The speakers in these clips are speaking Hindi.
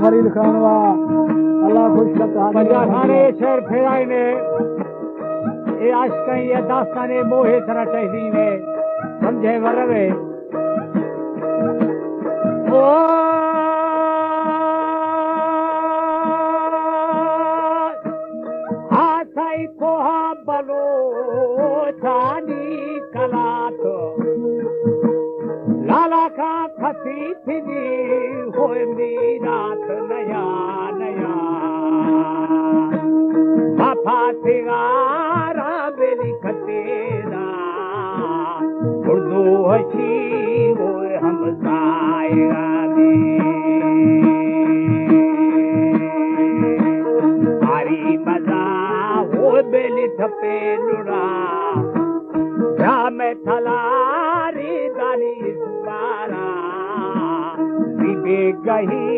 फरीद खानवा अल्लाह खुश करता पंजाखाने शेर फेराई ने ये आशकें ये दास्ताने मोहे सरा टहदी ने समझे वरवे ओ हाथाई कोहा बलो छानी कलात लाला का खसी थी होए मीरात नया नया बापा तिगारा बेली खतेरा उर्दू हसी होए हम साएगा हरी मजा हो बेली थपे लुड़ा जा में थलारी दानी सुबारा बीबे गही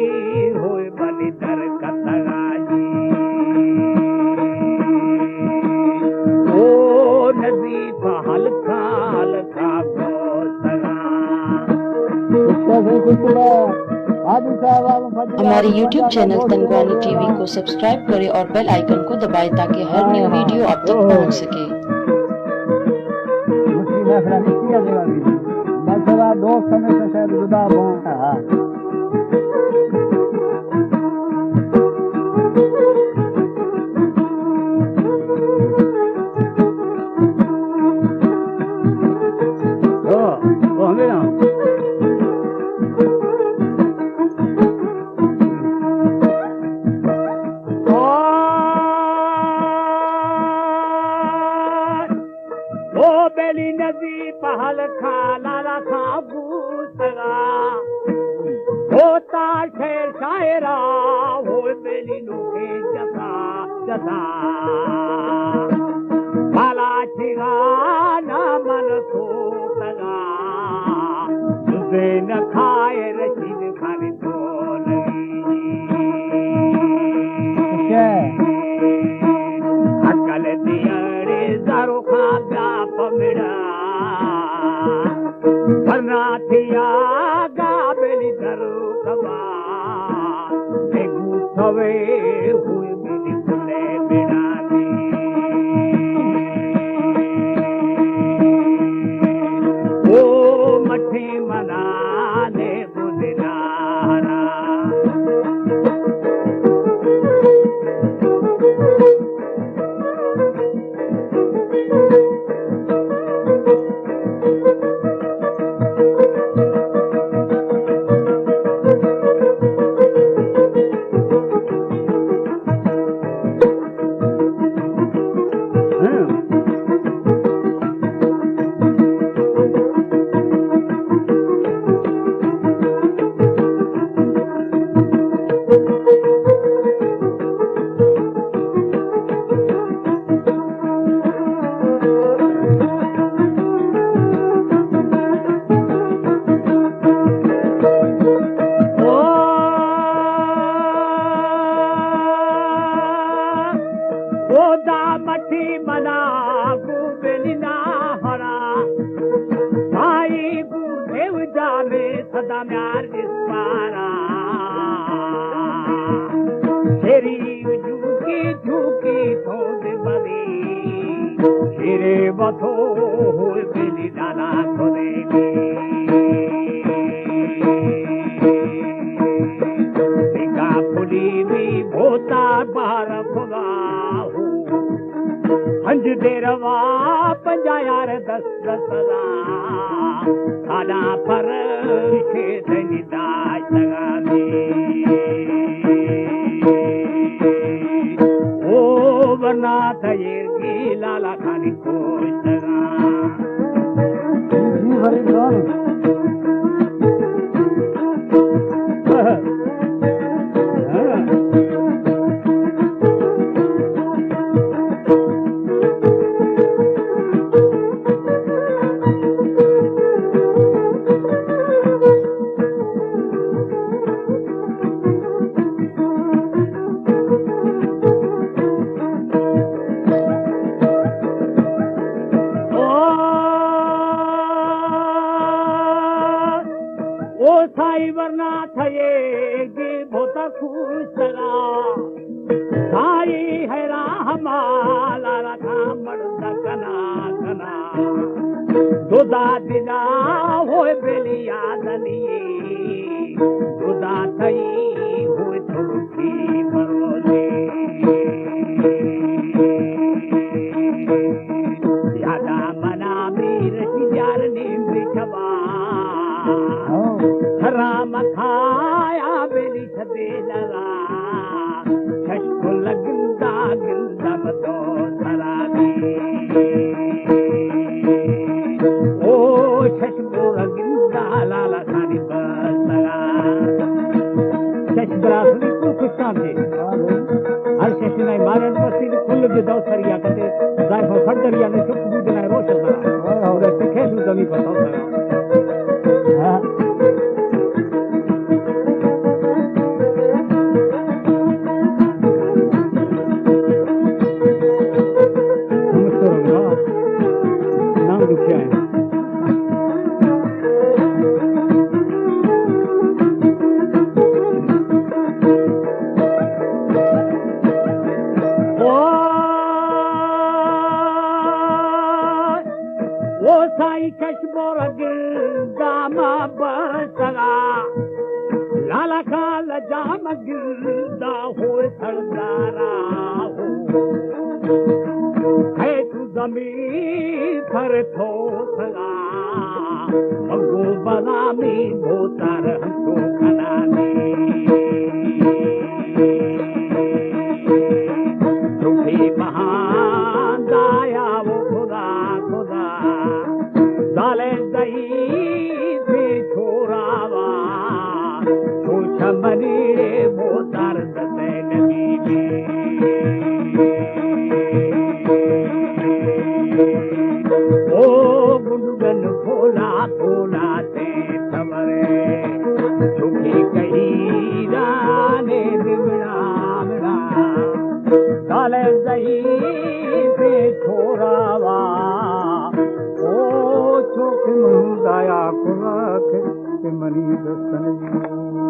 होए बनी दर कतगाजी ओ नदी पहल खाल का बोसगा हमारे YouTube चैनल तनगवानी टीवी को सब्सक्राइब करें और बेल आइकन को दबाएं ताकि हर न्यू वीडियो आप तक पहुंच सके। दोस्त हमेशा शायद जुदा बेली नदी पहल खा लाला खा भूसगा होता शेर शायरा हो बेली नुके जसा जसा बाला छिगा ना मन को तगा तुझे न खाए रशीद खाने तो नहीं अकल दियरे दारो खा पमिड़ा वरना थिया गाबेली दरो कबा देखू थवे हुए मेरी खुले बिना दी ओ मठी मना ने बुदिनारा मठी मना गुबेलिना हरा भाई गुदेव जावे सदा म्यार दिसपारा शेरी झुकी झुकी थोड़े बनी शेरे बथो होए बेली दाना खोदेगी बिका पुली भी भोता बाहर खुदा हंज देरवा पंजा यार दस दसदा खाना पर खेत निदाश लगा दे ओ वरना तयर की लाला खानी कोश लगा खुदा दिना होए बेलिया दलिए खुदा थई होए तुरकी मरोले यादा मना मीर यार नीम बिखबा हराम खाया बेली छदे लगा छटको लगंदा गिंदा बतो धरा दी ओ छटको लगंदा लाला सानी बस लगा छटको रासनी कुल खुशा थे हर शशनाई मारन पसी कुल जे दो सरिया कते जायफा फड़दरिया ने सुख बुदना रोशन लगा और खेलू जमी पर तो हां वो साई चश्मो गिरदामा बसगा लाला काल जाम गिरदा हो सरदारा हो है तू जमीन पर थोसगा मगो बलामी भोतार हमको खनाने झूठी महान दाया वो खुदा खुदा साले दही से छोरावा कुछ मनी भोतार दते नबी ओ गुंडन भोला भोला से तमरे झूठी कही राने बिगड़ा बिगड़ा साले दही से छोरावा दाया खुराक के मनी दसन